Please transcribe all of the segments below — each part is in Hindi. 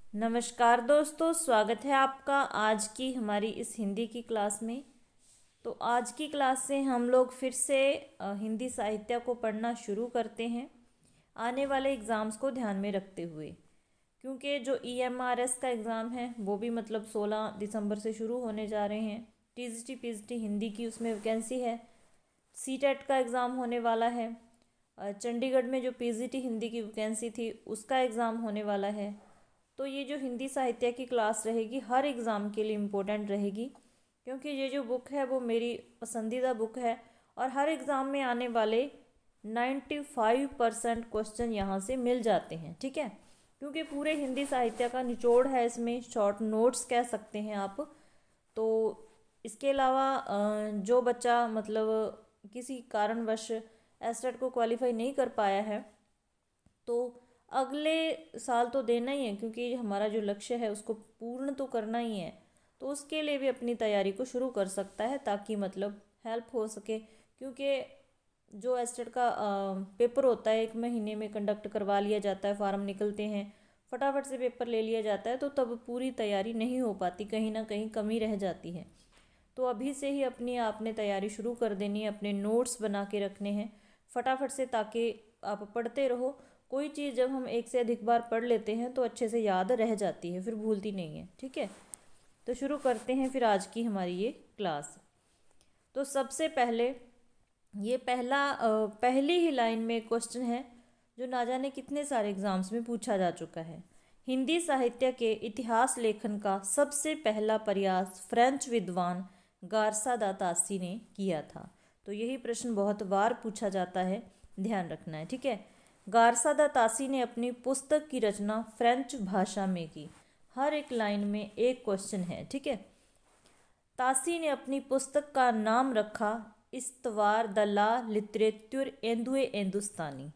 नमस्कार दोस्तों, स्वागत है आपका आज की हमारी इस हिंदी की क्लास में। तो आज की क्लास से हम लोग फिर से हिंदी साहित्य को पढ़ना शुरू करते हैं आने वाले एग्ज़ाम्स को ध्यान में रखते हुए, क्योंकि जो EMRS का एग्ज़ाम है वो भी मतलब 16 दिसंबर से शुरू होने जा रहे हैं। TGT PGT हिंदी की उसमें वैकेंसी है। CTET का एग्ज़ाम होने वाला है। चंडीगढ़ में जो PGT हिंदी की वैकेंसी थी उसका एग्ज़ाम होने वाला है। तो ये जो हिंदी साहित्य की क्लास रहेगी हर एग्ज़ाम के लिए इम्पोर्टेंट रहेगी, क्योंकि ये जो बुक है वो मेरी पसंदीदा बुक है और हर एग्ज़ाम में आने वाले 95% क्वेश्चन यहाँ से मिल जाते हैं। ठीक है, क्योंकि पूरे हिंदी साहित्य का निचोड़ है इसमें, शॉर्ट नोट्स कह सकते हैं आप। तो इसके अलावा जो बच्चा मतलब किसी कारणवश एस्टेट को क्वालिफाई नहीं कर पाया है तो अगले साल तो देना ही है, क्योंकि हमारा जो लक्ष्य है उसको पूर्ण तो करना ही है। तो उसके लिए भी अपनी तैयारी को शुरू कर सकता है ताकि मतलब हेल्प हो सके, क्योंकि जो एस्टेट का पेपर होता है 1 महीने में कंडक्ट करवा लिया जाता है, फार्म निकलते हैं, फटाफट से पेपर ले लिया जाता है, तो तब पूरी तैयारी नहीं हो पाती, कहीं ना कहीं कमी रह जाती है। तो अभी से ही अपनी आपने तैयारी शुरू कर देनी है, अपने नोट्स बना के रखने हैं फटाफट से, ताकि आप पढ़ते रहो। कोई चीज़ जब हम एक से अधिक बार पढ़ लेते हैं तो अच्छे से याद रह जाती है, फिर भूलती नहीं है। ठीक है, तो शुरू करते हैं फिर आज की हमारी ये क्लास। तो सबसे पहले ये पहली ही लाइन में क्वेश्चन है जो ना जाने कितने सारे एग्जाम्स में पूछा जा चुका है। हिंदी साहित्य के इतिहास लेखन का सबसे पहला प्रयास फ्रेंच विद्वान गारसा दा तासी ने किया था। तो यही प्रश्न बहुत बार पूछा जाता है, ध्यान रखना है। ठीक है, गारसा दा तासी ने अपनी पुस्तक की रचना फ्रेंच भाषा में की। हर एक लाइन में एक क्वेश्चन है। ठीक है, तासी ने अपनी पुस्तक का नाम रखा इस्तवार द ला लिटरेचर एंदुए हिंदुस्तानी।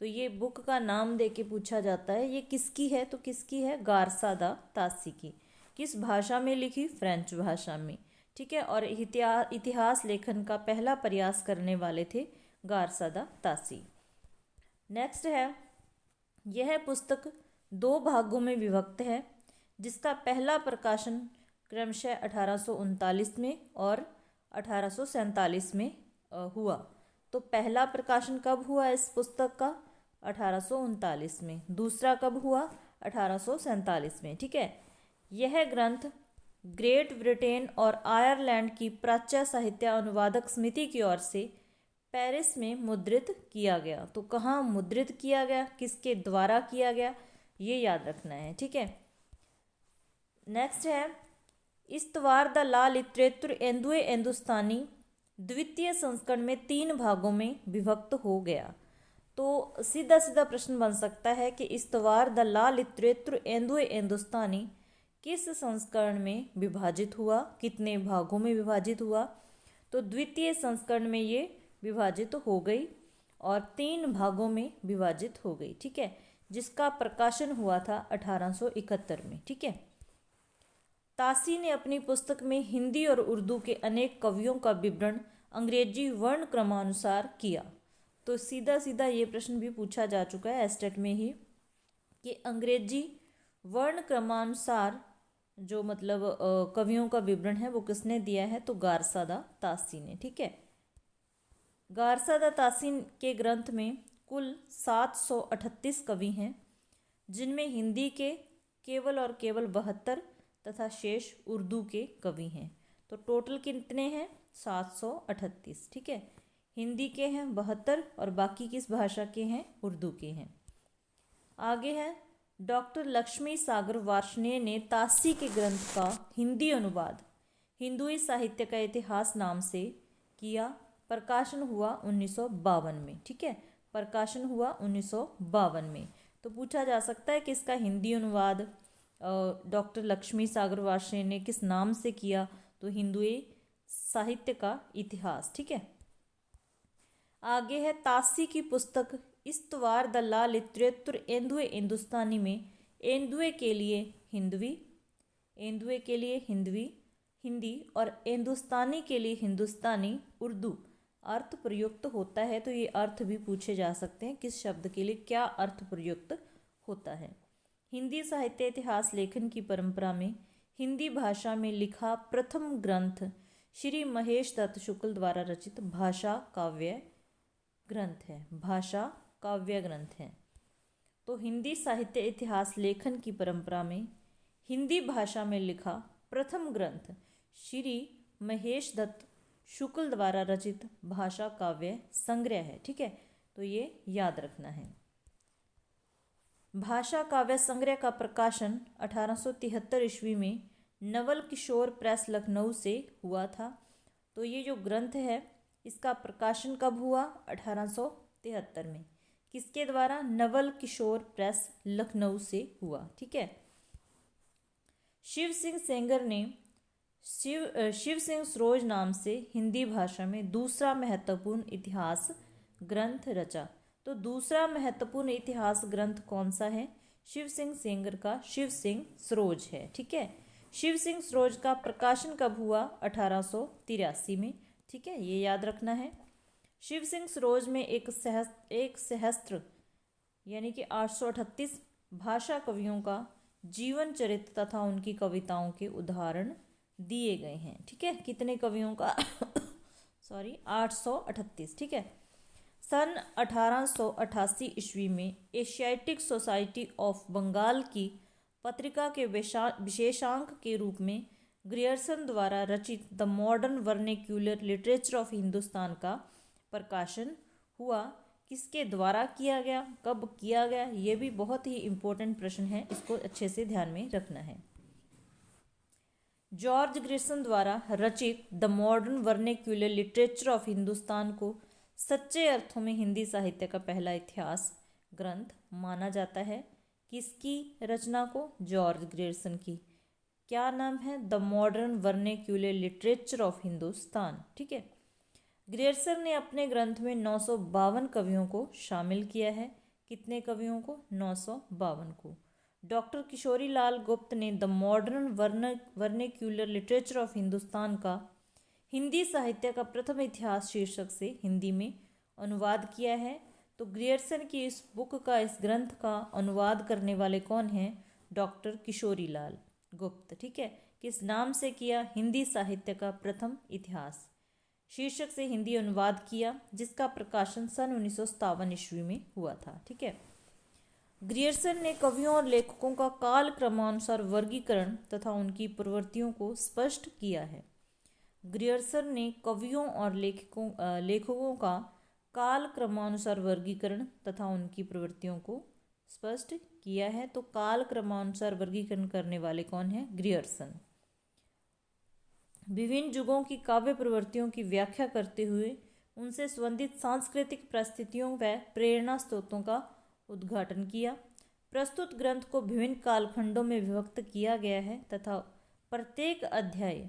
तो ये बुक का नाम दे के पूछा जाता है, ये किसकी है? तो किसकी है? गारसा दा तासी की। किस भाषा में लिखी? फ्रेंच भाषा में। ठीक है, और इतिहास लेखन का पहला प्रयास करने वाले थे गारसा दा तासी। नेक्स्ट है, यह पुस्तक 2 भागों में विभक्त है, जिसका पहला प्रकाशन क्रमशः 1839 में और 1847 में हुआ। तो पहला प्रकाशन कब हुआ इस पुस्तक का? 1839 में। दूसरा कब हुआ? 1847 में। ठीक है, यह ग्रंथ ग्रेट ब्रिटेन और आयरलैंड की प्राच्य साहित्य अनुवादक समिति की ओर से पेरिस में मुद्रित किया गया। तो कहाँ मुद्रित किया गया, किसके द्वारा किया गया, ये याद रखना है। ठीक है, नेक्स्ट है, इस्तवार द ला लिटरेचर एंदुए हिंदुस्तानी द्वितीय संस्करण में 3 भागों में विभक्त हो गया। तो सीधा सीधा प्रश्न बन सकता है कि इस्तवार द ला लिटरेचर एंदुए हिंदुस्तानी किस संस्करण में विभाजित हुआ, कितने भागों में विभाजित हुआ? तो द्वितीय संस्करण में ये विभाजित हो गई और 3 भागों में विभाजित हो गई। ठीक है, जिसका प्रकाशन हुआ था 1871 में। ठीक है, तासी ने अपनी पुस्तक में हिंदी और उर्दू के अनेक कवियों का विवरण अंग्रेजी वर्ण क्रमानुसार किया। तो सीधा सीधा ये प्रश्न भी पूछा जा चुका है एस्टेट में ही कि अंग्रेजी वर्ण क्रमानुसार जो मतलब कवियों का विवरण है वो किसने दिया है? तो गारसा दा तासी ने। ठीक है, गारसा दा तासी के ग्रंथ में कुल 738 कवि हैं, जिनमें हिंदी के केवल और केवल 72 तथा शेष उर्दू के कवि हैं। तो टोटल कितने हैं? 738। ठीक है, हिंदी के हैं 72 और बाकी किस भाषा के हैं? उर्दू के हैं। आगे है, डॉक्टर लक्ष्मी सागर वार्ष्णेय ने तासी के ग्रंथ का हिंदी अनुवाद हिंदुई साहित्य का इतिहास नाम से किया। प्रकाशन हुआ 1952 में। ठीक है, प्रकाशन हुआ 1952 में। तो पूछा जा सकता है कि इसका हिंदी अनुवाद डॉक्टर लक्ष्मी सागर वार्ष्णेय ने किस नाम से किया? तो हिंदुई साहित्य का इतिहास। ठीक है, आगे है, तासी की पुस्तक इस्तवार द ला लिटरेचर एंदुए हिंदुस्तानी में एंदुए के लिए हिंदवी, एंदुए के लिए हिंदवी हिंदी और हिंदुस्तानी के लिए हिंदुस्तानी उर्दू अर्थ प्रयुक्त होता है। तो ये अर्थ भी पूछे जा सकते हैं, किस शब्द के लिए क्या अर्थ प्रयुक्त होता है। हिंदी साहित्य इतिहास लेखन की परंपरा में हिंदी भाषा में लिखा प्रथम ग्रंथ श्री महेश दत्त शुक्ल द्वारा रचित भाषा काव्य ग्रंथ है। भाषा काव्य ग्रंथ है। तो हिंदी साहित्य इतिहास लेखन की परंपरा में हिंदी भाषा में लिखा प्रथम ग्रंथ श्री महेश दत्त शुक्ल द्वारा रचित भाषा काव्य संग्रह है। ठीक है, तो ये याद रखना है। भाषा काव्य संग्रह का प्रकाशन 1873 ईस्वी में नवल किशोर प्रेस लखनऊ से हुआ था। तो ये जो ग्रंथ है इसका प्रकाशन कब हुआ? 1873 में। किसके द्वारा? नवल किशोर प्रेस लखनऊ से हुआ। ठीक है। शिव सिंह सेंगर ने शिव सिंह सरोज नाम से हिंदी भाषा में दूसरा महत्वपूर्ण इतिहास ग्रंथ रचा। तो दूसरा महत्वपूर्ण इतिहास ग्रंथ कौन सा है? शिव सिंह सेंगर का शिव सिंह सरोज है। ठीक है। शिव सिंह सरोज का प्रकाशन कब हुआ? 1883 में। ठीक है, ये याद रखना है। शिव सिंह सरोज में एक सहस्त्र यानी कि 838 भाषा कवियों का जीवन चरित्र तथा उनकी कविताओं के उदाहरण दिए गए हैं। ठीक है, कितने कवियों का? 838। ठीक है। सन 1888 ईस्वी में एशियाटिक सोसाइटी ऑफ बंगाल की पत्रिका के विशेषांक के रूप में ग्रियर्सन द्वारा रचित the modern vernacular literature of Hindustan का प्रकाशन हुआ। किसके द्वारा किया गया? कब किया गया? ये भी बहुत ही इम्पोर्टेंट प्रश्न है, इसको अच्छे से ध्यान में रखना है। जॉर्ज ग्रियर्सन द्वारा रचित the modern vernacular literature of Hindustan को सच्चे अर्थों में हिंदी साहित्य का पहला इतिहास ग्रंथ माना जाता है। किसकी रचना को? जॉर्ज ग्रियर्सन की। क्या नाम है? The modern vernacular literature of Hindustan. ठीक है। ग्रियर्सन ने अपने ग्रंथ में 952 कवियों को शामिल किया है। कितने कवियों को? 952 को। डॉक्टर किशोरी लाल गुप्त ने the modern vernacular literature of Hindustan का हिंदी साहित्य का प्रथम इतिहास शीर्षक से हिंदी में अनुवाद किया है। तो ग्रियर्सन की इस बुक का, इस ग्रंथ का अनुवाद करने वाले कौन हैं? डॉक्टर किशोरी लाल गुप्त। ठीक है। किस नाम से किया? हिंदी साहित्य का प्रथम इतिहास शीर्षक से हिंदी अनुवाद किया, जिसका प्रकाशन सन 1957 ईस्वी में हुआ था। ठीक है। ग्रियर्सन ने कवियों और लेखकों का काल क्रमानुसार वर्गीकरण तथा उनकी प्रवृत्तियों को स्पष्ट किया है। ग्रियर्सन ने कवियों और लेखकों का काल क्रमानुसार वर्गीकरण तथा उनकी प्रवृत्तियों को स्पष्ट किया है। तो काल क्रमानुसार वर्गीकरण करने वाले कौन है? ग्रियर्सन। विभिन्न युगों की काव्य प्रवृत्तियों की व्याख्या करते हुए उनसे संबंधित सांस्कृतिक परिस्थितियों व प्रेरणा स्रोतों का उद्घाटन किया। प्रस्तुत ग्रंथ को विभिन्न कालखंडों में विभक्त किया गया है तथा प्रत्येक अध्याय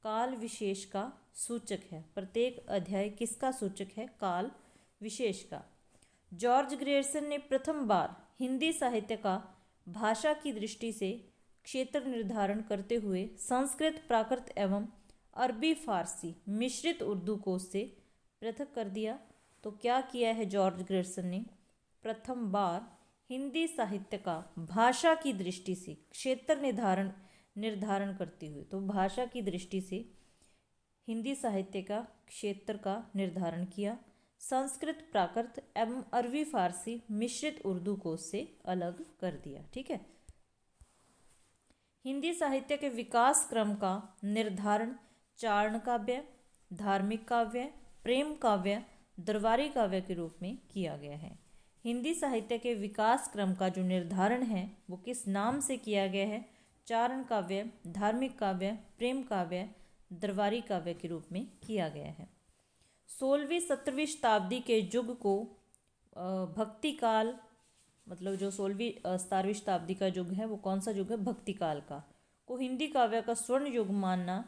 काल विशेष का सूचक है। प्रत्येक अध्याय किसका सूचक है? काल विशेष का। जॉर्ज ग्रियर्सन ने प्रथम बार हिंदी साहित्य का भाषा की दृष्टि से क्षेत्र निर्धारण करते हुए संस्कृत, प्राकृत एवं अरबी फारसी मिश्रित उर्दू कोश से पृथक कर दिया। तो क्या किया है जॉर्ज ग्रियर्सन ने? प्रथम बार हिंदी साहित्य का भाषा की दृष्टि से क्षेत्र निर्धारण करते हुए, तो भाषा की दृष्टि से हिंदी साहित्य का क्षेत्र का निर्धारण किया। संस्कृत, प्राकृत एवं अरबी फारसी मिश्रित उर्दू कोश से अलग कर दिया। ठीक है। हिंदी साहित्य के विकास क्रम का निर्धारण चारण काव्य, धार्मिक काव्य, प्रेम काव्य, दरबारी काव्य के रूप में किया गया है। हिंदी साहित्य के विकास क्रम का जो निर्धारण है वो किस नाम से किया गया है? चारण काव्य, धार्मिक काव्य, प्रेम काव्य, दरबारी काव्य के रूप में किया गया है। 16वीं 17वीं शताब्दी के युग को भक्ति काल, मतलब जो 16वीं 17वीं शताब्दी का युग है वो कौन सा युग है? भक्ति काल का, को हिंदी काव्य का स्वर्ण युग मानना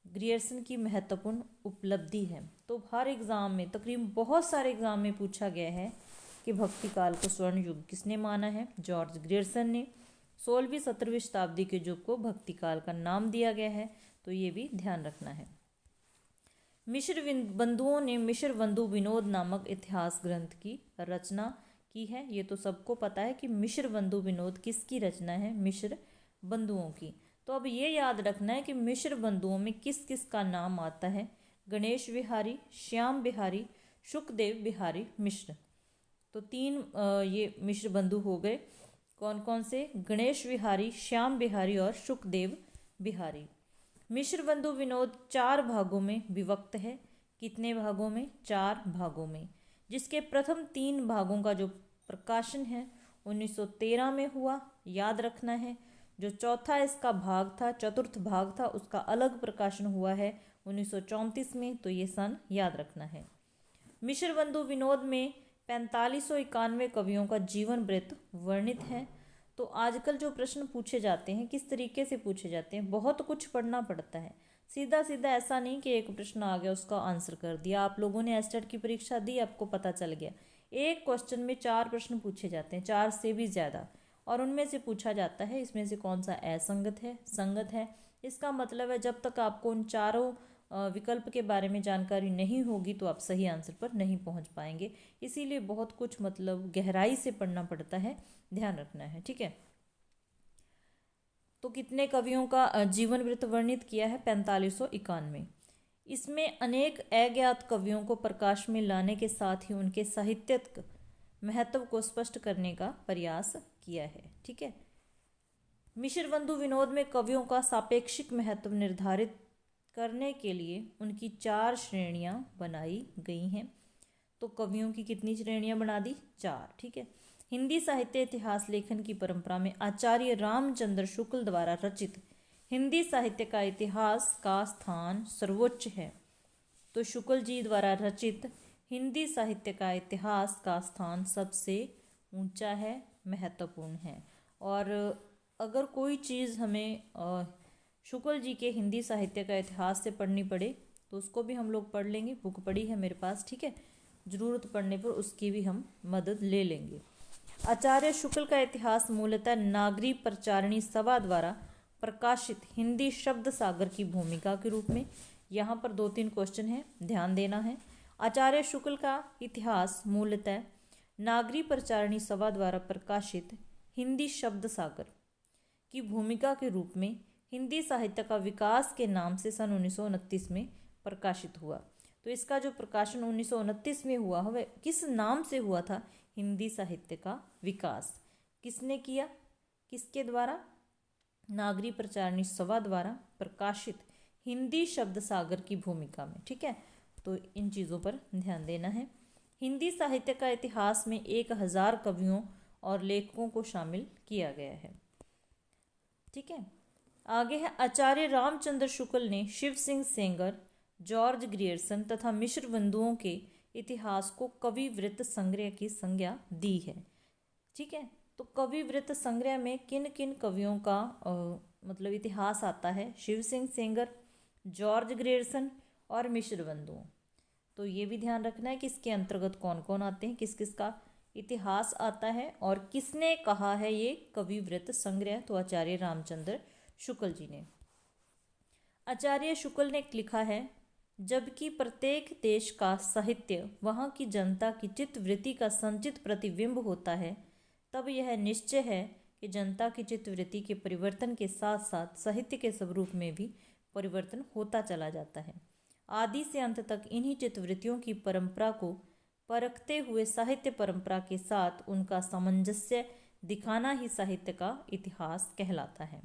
ग्रियर्सन की महत्वपूर्ण उपलब्धि है। तो हर एग्ज़ाम में, तकरीबन बहुत सारे एग्ज़ाम में पूछा गया है कि भक्ति काल को स्वर्ण युग किसने माना है? जॉर्ज ग्रियर्सन ने। 16वीं 17वीं शताब्दी के युग को भक्ति काल का नाम दिया गया है, तो ये भी ध्यान रखना है। मिश्र बंधुओं ने मिश्र बंधु विनोद नामक इतिहास ग्रंथ की रचना की है, ये तो सबको पता है कि मिश्र बंधु विनोद किसकी रचना है, मिश्र बंधुओं की। तो अब ये याद रखना है कि मिश्र बंधुओं में किस किस का नाम आता है, गणेश बिहारी, श्याम बिहारी, शुकदेव बिहारी मिश्र। तो तीन ये मिश्र बंधु हो गए, कौन कौन से, गणेश बिहारी, श्याम बिहारी और शुकदेव बिहारी। मिश्र बंधु विनोद 4 भागों में विभक्त है। कितने भागों में, 4 भागों में, जिसके प्रथम 3 भागों का जो प्रकाशन है 1913 में हुआ, याद रखना है। जो चौथा इसका भाग था, चतुर्थ भाग था, उसका अलग प्रकाशन हुआ है 1934 में, तो ये सन याद रखना है। मिश्र बंधु विनोद में 4591 कवियों का जीवन वृत्त वर्णित है। तो आजकल जो प्रश्न पूछे जाते हैं किस तरीके से पूछे जाते हैं, बहुत कुछ पढ़ना पड़ता है, सीधा सीधा ऐसा नहीं कि एक प्रश्न आ गया उसका आंसर कर दिया। आप लोगों ने एस्टेट की परीक्षा दी, आपको पता चल गया, एक क्वेश्चन में 4 प्रश्न पूछे जाते हैं, 4 से भी ज़्यादा, और उनमें से पूछा जाता है इसमें से कौन सा असंगत है, संगत है। इसका मतलब है जब तक आपको उन चारों विकल्प के बारे में जानकारी नहीं होगी तो आप सही आंसर पर नहीं पहुंच पाएंगे। इसीलिए बहुत कुछ मतलब गहराई से पढ़ना पड़ता है, ध्यान रखना है, ठीक है। तो कितने कवियों का जीवन वृत्त वर्णित किया है, 4591। इसमें अनेक अज्ञात कवियों को प्रकाश में लाने के साथ ही उनके साहित्यिक महत्व को स्पष्ट करने का प्रयास किया है, ठीक है। मिश्र बंधु विनोद में कवियों का सापेक्षिक महत्व निर्धारित करने के लिए उनकी 4 श्रेणियां बनाई गई हैं। तो कवियों की कितनी श्रेणियां बना दी, 4, ठीक है। हिंदी साहित्य इतिहास लेखन की परंपरा में आचार्य रामचंद्र शुक्ल द्वारा रचित हिंदी साहित्य का इतिहास का स्थान सर्वोच्च है। तो शुक्ल जी द्वारा रचित हिंदी साहित्य का इतिहास का स्थान सबसे ऊंचा है, महत्वपूर्ण है। और अगर कोई चीज़ हमें शुक्ल जी के हिंदी साहित्य का इतिहास से पढ़नी पड़े तो उसको भी हम लोग पढ़ लेंगे, बुक पढ़ी है मेरे पास, ठीक है। ज़रूरत पड़ने पर उसकी भी हम मदद ले लेंगे। आचार्य शुक्ल का इतिहास मूलतः नागरी प्रचारणी सभा द्वारा प्रकाशित हिंदी शब्द सागर की भूमिका के रूप में, यहाँ पर 2-3 क्वेश्चन है, ध्यान देना है। आचार्य शुक्ल का इतिहास मूलतः नागरी प्रचारणी सभा द्वारा प्रकाशित हिंदी शब्द सागर की भूमिका के रूप में हिंदी साहित्य का विकास के नाम से सन 1929 में प्रकाशित हुआ। तो इसका जो प्रकाशन 1929 में हुआ वह किस नाम से हुआ था, हिंदी साहित्य का विकास। किसने किया, किसके द्वारा, नागरी प्रचारणी सभा द्वारा प्रकाशित हिंदी शब्द सागर की भूमिका में, ठीक है। तो इन चीज़ों पर ध्यान देना है। हिंदी साहित्य का इतिहास में 1000 कवियों और लेखकों को शामिल किया गया है, ठीक है। आगे है, आचार्य रामचंद्र शुक्ल ने शिव सिंह सेंगर, जॉर्ज ग्रियर्सन तथा मिश्र बंधुओं के इतिहास को कवि वृत्त संग्रह की संज्ञा दी है, ठीक है। तो कवि वृत्त संग्रह में किन किन कवियों का मतलब इतिहास आता है, शिव सिंह सेंगर, जॉर्ज ग्रियर्सन और मिश्र बंधुओं। तो ये भी ध्यान रखना है कि इसके अंतर्गत कौन कौन आते हैं, किस किस का इतिहास आता है और किसने कहा है ये कवि वृत्त संग्रह। तो आचार्य रामचंद्र शुक्ल जी ने। आचार्य शुक्ल ने लिखा है, जबकि प्रत्येक देश का साहित्य वहाँ की जनता की चित्तवृत्ति का संचित प्रतिबिंब होता है, तब यह निश्चय है कि जनता की चित्तवृत्ति के परिवर्तन के साथ साथ साहित्य के स्वरूप में भी परिवर्तन होता चला जाता है। आदि से अंत तक इन्हीं चित्तवृत्तियों की परंपरा को परखते हुए साहित्य परंपरा के साथ उनका सामंजस्य दिखाना ही साहित्य का इतिहास कहलाता है।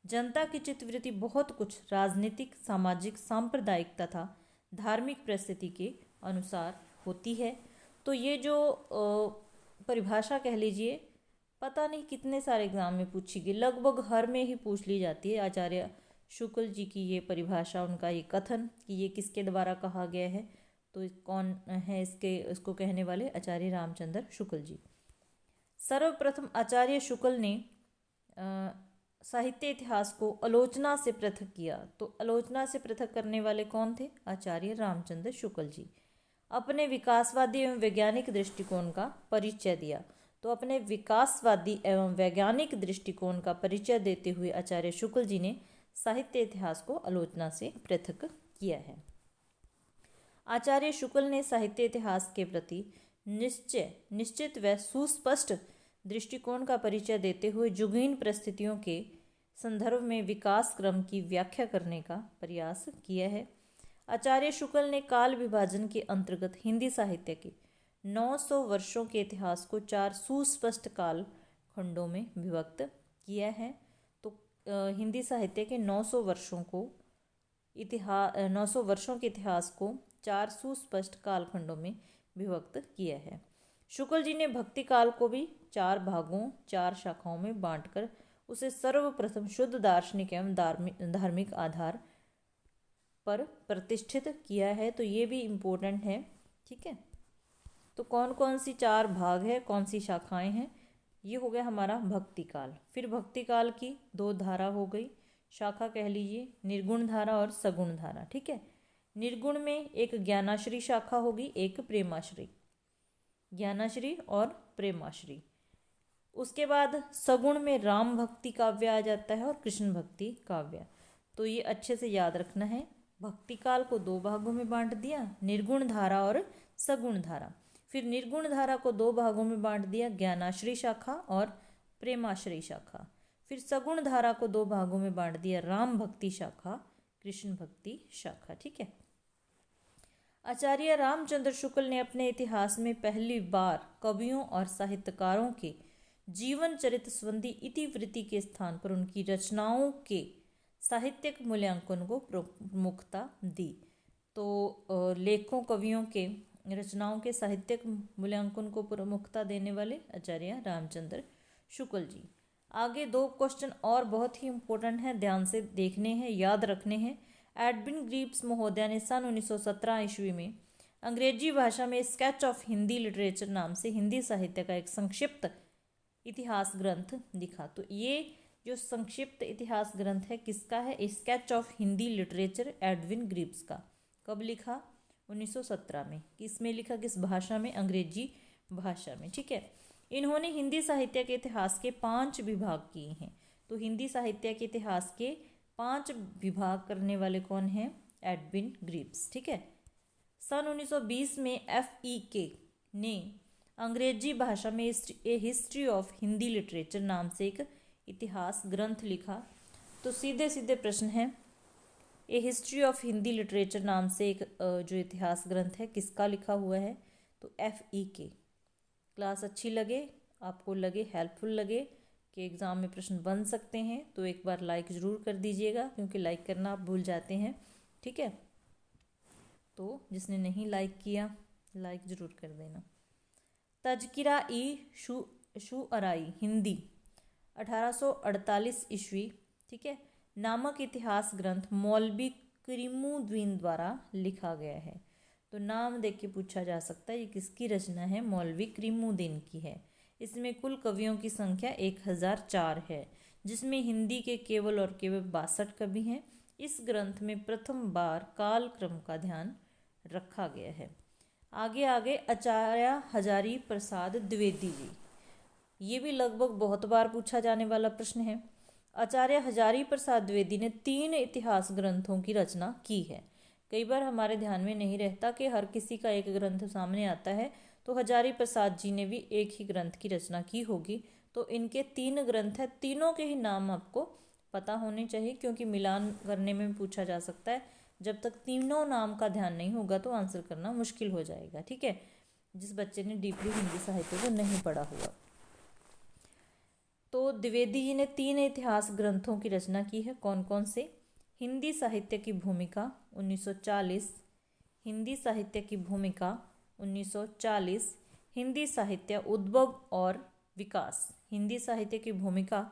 जनता की चित्तवृत्ति बहुत कुछ राजनीतिक, सामाजिक, सांप्रदायिक तथा धार्मिक परिस्थिति के अनुसार होती है। तो ये जो परिभाषा कह लीजिए, पता नहीं कितने सारे एग्जाम में पूछी गई, लगभग हर में ही पूछ ली जाती है। आचार्य शुक्ल जी की ये परिभाषा, उनका ये कथन कि ये किसके द्वारा कहा गया है, तो कौन है इसको कहने वाले, आचार्य रामचंद्र शुक्ल जी। सर्वप्रथम आचार्य शुक्ल ने साहित्य इतिहास को आलोचना से पृथक किया। तो आलोचना से पृथक करने वाले कौन थे, आचार्य रामचंद्र शुक्ल जी। अपने विकासवादी एवं वैज्ञानिक दृष्टिकोण का परिचय दिया। तो अपने विकासवादी एवं वैज्ञानिक दृष्टिकोण का परिचय देते हुए आचार्य शुक्ल जी ने साहित्य इतिहास को आलोचना से पृथक किया है। आचार्य शुक्ल ने साहित्य इतिहास के प्रति निश्चित व सुस्पष्ट दृष्टिकोण का परिचय देते हुए जुगीन परिस्थितियों के संदर्भ में विकास क्रम की व्याख्या करने का प्रयास किया है। आचार्य शुक्ल ने काल विभाजन के अंतर्गत हिंदी साहित्य के 900 वर्षों के इतिहास को 4 सुस्पष्ट काल खंडों में विभक्त किया है। तो हिंदी साहित्य के 900 वर्षों के इतिहास को 4 सुस्पष्ट कालखंडों में विभक्त किया है। शुक्ल जी ने भक्ति काल को भी 4 भागों 4 शाखाओं में बांटकर उसे सर्वप्रथम शुद्ध दार्शनिक एवं धार्मिक आधार पर प्रतिष्ठित किया है। तो ये भी इम्पोर्टेंट है, ठीक है। तो कौन कौन सी 4 भाग है, कौन सी शाखाएं हैं, ये हो गया हमारा भक्ति काल। फिर भक्ति काल की 2 धारा हो गई, शाखा कह लीजिए, निर्गुण धारा और सगुण धारा, ठीक है। निर्गुण में एक ज्ञानाश्री शाखा होगी, एक प्रेमाश्री, ज्ञानाश्री और प्रेमाश्री। उसके बाद सगुण में राम भक्ति काव्य आ जाता है और कृष्ण भक्ति काव्य। तो ये अच्छे से याद रखना है। भक्ति काल को 2 भागों में बांट दिया, निर्गुण धारा और सगुण धारा। फिर निर्गुण धारा को 2 भागों में बांट दिया, ज्ञानाश्री शाखा और प्रेमाश्री शाखा। फिर सगुण धारा को 2 भागों में बांट दिया, राम भक्ति शाखा, कृष्ण भक्ति शाखा, ठीक है। आचार्य रामचंद्र शुक्ल ने अपने इतिहास में पहली बार कवियों और साहित्यकारों के जीवन चरित्र संबंधी इतिवृत्ति के स्थान पर उनकी रचनाओं के साहित्यिक मूल्यांकन को प्रमुखता दी। तो लेखकों कवियों के रचनाओं के साहित्यिक मूल्यांकन को प्रमुखता देने वाले आचार्य रामचंद्र शुक्ल जी। आगे 2 क्वेश्चन और बहुत ही इम्पोर्टेंट हैं, ध्यान से देखने हैं, याद रखने हैं। एडविन ग्रीव्स महोदया ने सन 1917 ईस्वी में अंग्रेजी भाषा में स्केच ऑफ हिंदी लिटरेचर नाम से हिंदी साहित्य का एक संक्षिप्त इतिहास ग्रंथ लिखा। तो ये जो संक्षिप्त इतिहास ग्रंथ है किसका है? Sketch of Hindi literature Edwin Greaves का। कब लिखा? 1917 में। किसमें लिखा? किस भाषा में? अंग्रेजी भाषा में, ठीक है। इन्होंने हिंदी साहित्य के इतिहास के 5 विभाग किए हैं। तो हिंदी साहित्य के इतिहास के 5 विभाग करने वाले कौन हैं? एडविन ग्रीव्स, ठीक है। सन 1920 में FEK ने अंग्रेजी भाषा में ए हिस्ट्री ऑफ हिंदी लिटरेचर नाम से एक इतिहास ग्रंथ लिखा। तो सीधे सीधे प्रश्न है, ए हिस्ट्री ऑफ हिंदी लिटरेचर नाम से एक जो इतिहास ग्रंथ है किसका लिखा हुआ है? तो FEK। क्लास अच्छी लगे, आपको लगे हेल्पफुल लगे कि एग्ज़ाम में प्रश्न बन सकते हैं तो एक बार लाइक ज़रूर कर दीजिएगा, क्योंकि लाइक करना आप भूल जाते हैं, ठीक है। तो जिसने नहीं लाइक किया लाइक ज़रूर कर देना। तज़किरा ई शुअराई हिंदी 1848 ईस्वी, ठीक है, नामक इतिहास ग्रंथ मौलवी करीमुद्दीन द्वारा लिखा गया है। तो नाम देख के पूछा जा सकता है ये किसकी रचना है? मौलवी करीमुद्दीन की है। इसमें कुल कवियों की संख्या 1004 है, जिसमें हिंदी के केवल और केवल 62 कवि हैं। इस ग्रंथ में प्रथम बार काल क्रम का ध्यान रखा गया है। आगे आचार्य हजारी प्रसाद द्विवेदी जी, ये भी लगभग बहुत बार पूछा जाने वाला प्रश्न है। आचार्य हजारी प्रसाद द्विवेदी ने 3 इतिहास ग्रंथों की रचना की है। कई बार हमारे ध्यान में नहीं रहता कि हर किसी का एक ग्रंथ सामने आता है, तो हजारी प्रसाद जी ने भी एक ही ग्रंथ की रचना की होगी। तो इनके 3 ग्रंथ हैं, तीनों के ही नाम आपको पता होने चाहिए, क्योंकि मिलान करने में पूछा जा सकता है। जब तक तीनों नाम का ध्यान नहीं होगा तो आंसर करना मुश्किल हो जाएगा, ठीक है, जिस बच्चे ने डीपली हिंदी साहित्य को नहीं पढ़ा हुआ। तो द्विवेदी जी ने 3 इतिहास ग्रंथों की रचना की है। कौन कौन से? हिंदी साहित्य की भूमिका 1940, हिंदी साहित्य की भूमिका 1940, हिंदी साहित्य उद्भव और विकास, हिंदी साहित्य की भूमिका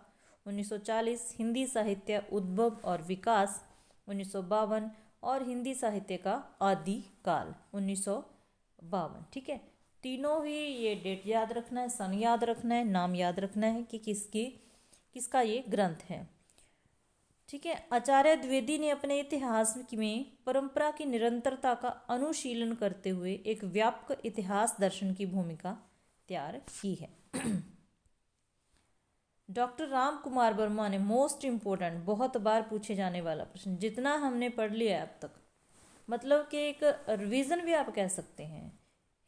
1940, हिंदी साहित्य उद्भव और विकास 1952 और हिंदी साहित्य का आदि काल 1952, ठीक है। तीनों ही ये डेट याद रखना है, सन याद रखना है, नाम याद रखना है कि किसका ये ग्रंथ है, ठीक है। आचार्य द्विवेदी ने अपने इतिहास में परंपरा की निरंतरता का अनुशीलन करते हुए एक व्यापक इतिहास दर्शन की भूमिका तैयार की है। डॉक्टर राम कुमार वर्मा ने मोस्ट इम्पोर्टेंट, बहुत बार पूछे जाने वाला प्रश्न, जितना हमने पढ़ लिया अब तक, मतलब कि एक रिवीजन भी आप कह सकते हैं,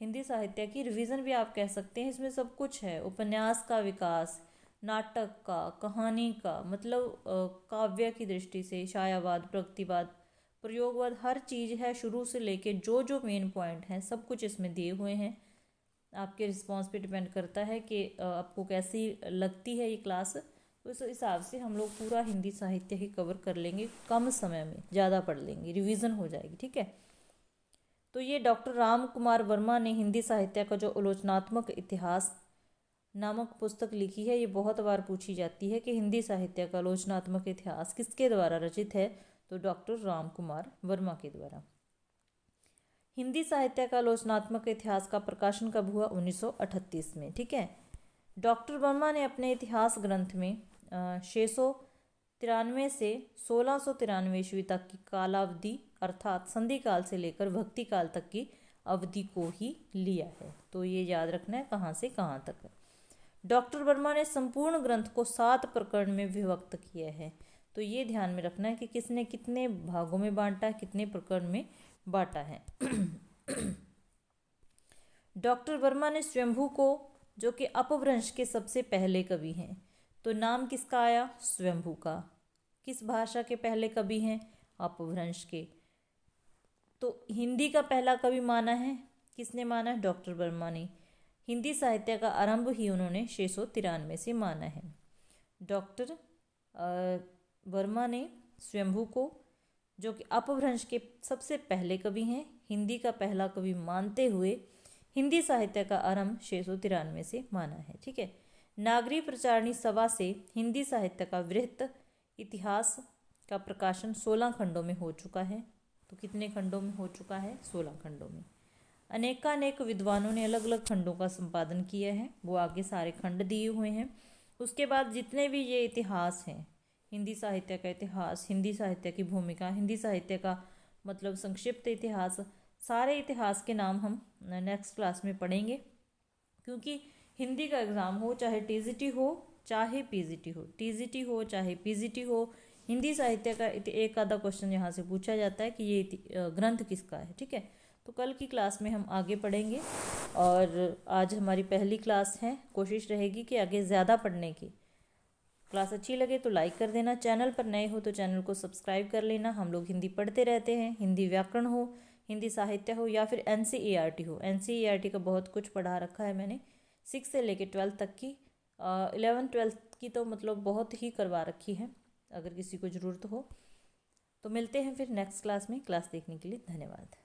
हिंदी साहित्य की रिवीजन भी आप कह सकते हैं। इसमें सब कुछ है, उपन्यास का विकास, नाटक का, कहानी का, मतलब काव्य की दृष्टि से छायावाद, प्रगतिवाद, प्रयोगवाद, हर चीज़ है शुरू से लेके जो जो मेन पॉइंट हैं सब कुछ इसमें दिए हुए हैं। आपके रिस्पॉन्स पे डिपेंड करता है कि आपको कैसी लगती है ये क्लास। तो इस हिसाब से हम लोग पूरा हिंदी साहित्य ही कवर कर लेंगे, कम समय में ज़्यादा पढ़ लेंगे, रिवीजन हो जाएगी, ठीक है। तो ये डॉक्टर राम कुमार वर्मा ने हिंदी साहित्य का जो आलोचनात्मक इतिहास नामक पुस्तक लिखी है। ये बहुत बार पूछी जाती है कि हिंदी साहित्य का आलोचनात्मक इतिहास किसके द्वारा रचित है, तो डॉक्टर राम कुमार वर्मा के द्वारा। हिंदी साहित्य का आलोचनात्मक इतिहास का प्रकाशन कब हुआ, 1938 में, ठीक है। डॉक्टर वर्मा ने अपने इतिहास ग्रंथ में 693 से 1693 ईस्वी तक की कालावधि अर्थात संधि काल से लेकर भक्ति काल तक की अवधि को ही लिया है। तो ये याद रखना है कहाँ से कहाँ तक है। डॉक्टर वर्मा ने संपूर्ण ग्रंथ को 7 प्रकरण में विभक्त किया है। तो ये ध्यान में रखना है कि किसने कितने भागों में बांटा है, कितने प्रकरण में बांटा है। डॉक्टर वर्मा ने स्वयंभू को, जो कि अपभ्रंश के सबसे पहले कवि हैं, तो नाम किसका आया, स्वयंभू का। किस भाषा के पहले कवि हैं, अपभ्रंश के। तो हिंदी का पहला कवि माना है, किसने माना है, डॉक्टर वर्मा ने। हिंदी साहित्य का आरंभ ही उन्होंने 693 से माना है। डॉक्टर वर्मा ने स्वयंभू को, जो कि अपभ्रंश के सबसे पहले कवि हैं, हिंदी का पहला कवि मानते हुए हिंदी साहित्य का आरंभ 693 से माना है, ठीक है। नागरी प्रचारणी सभा से हिंदी साहित्य का वृहत इतिहास का प्रकाशन 16 खंडों में हो चुका है। तो कितने खंडों में हो चुका है, 16 खंडों में। अनेकानेक विद्वानों ने अलग अलग खंडों का संपादन किया है, वो आगे सारे खंड दिए हुए हैं। उसके बाद जितने भी ये इतिहास हैं, हिंदी साहित्य का इतिहास, हिंदी साहित्य की भूमिका, हिंदी साहित्य का मतलब संक्षिप्त इतिहास, सारे इतिहास के नाम हम नेक्स्ट क्लास में पढ़ेंगे। क्योंकि हिंदी का एग्ज़ाम हो चाहे टीजीटी हो चाहे पीजीटी हो, टीजीटी हो चाहे पीजीटी हो, हिंदी साहित्य का एक आधा क्वेश्चन यहाँ से पूछा जाता है कि ये ग्रंथ किसका है, ठीक है। तो कल की क्लास में हम आगे पढ़ेंगे। और आज हमारी पहली क्लास है, कोशिश रहेगी कि आगे ज़्यादा पढ़ने की। क्लास अच्छी लगे तो लाइक कर देना, चैनल पर नए हो तो चैनल को सब्सक्राइब कर लेना। हम लोग हिंदी पढ़ते रहते हैं, हिंदी व्याकरण हो, हिंदी साहित्य हो या फिर एनसीईआरटी हो। एनसीईआरटी का बहुत कुछ पढ़ा रखा है मैंने, 6 से लेकर 12 तक की। 11th-12th की तो मतलब बहुत ही करवा रखी है, अगर किसी को ज़रूरत हो तो। मिलते हैं फिर नेक्स्ट क्लास में। क्लास देखने के लिए धन्यवाद।